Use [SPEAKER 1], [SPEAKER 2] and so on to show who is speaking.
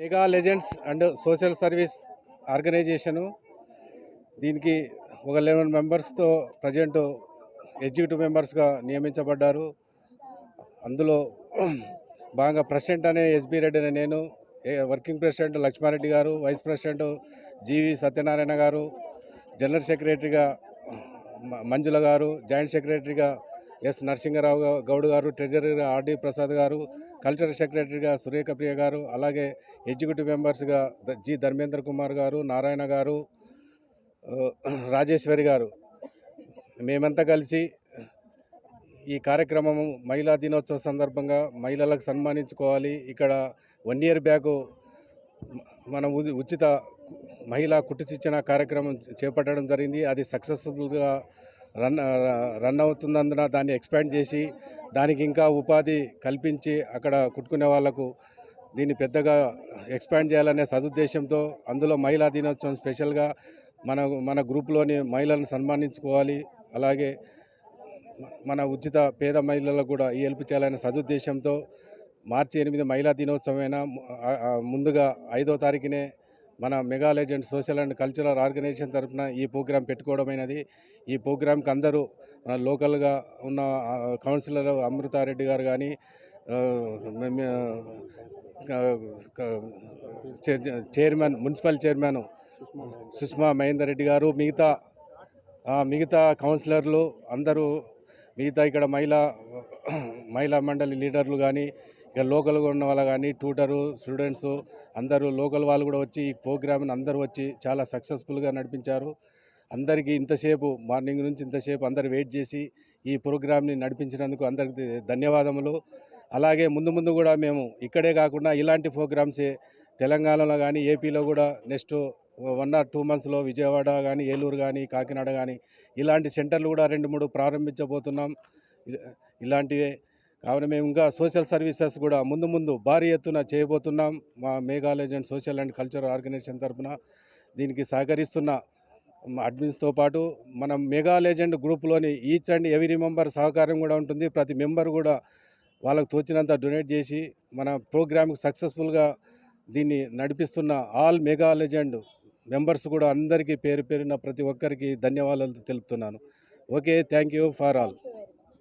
[SPEAKER 1] Mega legends and social service organisation దీనికి ఒక 11 మెంబర్స్తో ప్రజెంట్ ఎగ్జిక్యూటివ్ మెంబర్స్గా నియమించబడ్డారు. అందులో బాగా ప్రెసిడెంట్ అనే ఎస్బి రెడ్డి అనే నేను, వర్కింగ్ ప్రెసిడెంట్ లక్ష్మారెడ్డి గారు, వైస్ ప్రెసిడెంట్ జీవి సత్యనారాయణ గారు, జనరల్ సెక్రటరీగా మంజుల గారు, జాయింట్ సెక్రటరీగా ఎస్ నరసింగరావు గౌడ్ గారు, ట్రెజరీగా ఆర్డి ప్రసాద్ గారు, కల్చరల్ సెక్రటరీగా సురేఖ ప్రియ గారు, అలాగే ఎగ్జిక్యూటివ్ మెంబర్స్గా జి ధర్మేంద్ర కుమార్ గారు, నారాయణ గారు, రాజేశ్వరి గారు, మేమంతా కలిసి ఈ కార్యక్రమం మహిళా దినోత్సవ సందర్భంగా మహిళలకు సన్మానించుకోవాలి. ఇక్కడ 1 ఇయర్ బ్యాక్ మనం ఉచిత మహిళా కుట్టు శిక్షణ కార్యక్రమం చేపట్టడం జరిగింది. అది సక్సెస్ఫుల్గా రన్ అవుతున్నందున దాన్ని ఎక్స్పాండ్ చేసి దానికి ఇంకా ఉపాధి కల్పించి అక్కడ కుట్టుకునే వాళ్లకు దీన్ని పెద్దగా ఎక్స్పాండ్ చేయాలనే సదుద్దేశంతో అందులో మహిళా దినోత్సవం స్పెషల్గా మన గ్రూప్లోని మహిళలను సన్మానించుకోవాలి. అలాగే మన ఉచిత పేద మహిళలకు కూడా ఈ హెల్ప్ చేయాలనే సదుద్దేశంతో మార్చి 8 మహిళా దినోత్సవమైన ముందుగా 5వ తారీఖునే మన mega legend social and cultural organisation తరఫున ఈ ప్రోగ్రాం పెట్టుకోవడమైనది. ఈ ప్రోగ్రాంకి అందరూ లోకల్గా ఉన్న కౌన్సిలర్ అమృతారెడ్డి గారు కానీ, chairman municipal chairman Sushma Mahender Reddy గారు, మిగతా కౌన్సిలర్లు అందరూ, మిగతా ఇక్కడ మహిళా మండలి లీడర్లు కానీ, ఇక్కడ లోకల్గా ఉన్న వాళ్ళు కానీ, ట్యూటరు స్టూడెంట్స్ అందరూ లోకల్ వాళ్ళు కూడా వచ్చి ఈ ప్రోగ్రామ్ని అందరూ వచ్చి చాలా సక్సెస్ఫుల్గా నడిపించారు. అందరికీ ఇంతసేపు మార్నింగ్ నుంచి ఇంతసేపు అందరు వెయిట్ చేసి ఈ ప్రోగ్రామ్ని నడిపించినందుకు అందరికీ ధన్యవాదములు. అలాగే ముందు కూడా మేము ఇక్కడే కాకుండా ఇలాంటి ప్రోగ్రామ్సే తెలంగాణలో కానీ ఏపీలో కూడా నెక్స్ట్ 1 or 2 monthsలో విజయవాడ కానీ, ఏలూరు కానీ, కాకినాడ కానీ ఇలాంటి సెంటర్లు కూడా 2-3 ప్రారంభించబోతున్నాం. ఇలాంటివే కావున మేము ఇంకా సోషల్ సర్వీసెస్ కూడా ముందు భారీ ఎత్తున చేయబోతున్నాం. మా mega legend social and cultural organisation తరఫున దీనికి సహకరిస్తున్న అడ్మిన్స్తో పాటు మన మెగా లెజెండ్ గ్రూప్లోని ఈచ్ అండ్ ఎవ్రీ మెంబర్ సహకారం కూడా ఉంటుంది. ప్రతి మెంబర్ కూడా వాళ్ళకు తోచినంత డొనేట్ చేసి మన ప్రోగ్రామ్కి సక్సెస్ఫుల్గా దీన్ని నడిపిస్తున్న ఆల్ మెగా లెజెండ్ మెంబర్స్ కూడా అందరికీ పేరున ప్రతి ఒక్కరికి ధన్యవాదాలు తెలుపుతున్నాను. Okay, thank you for all.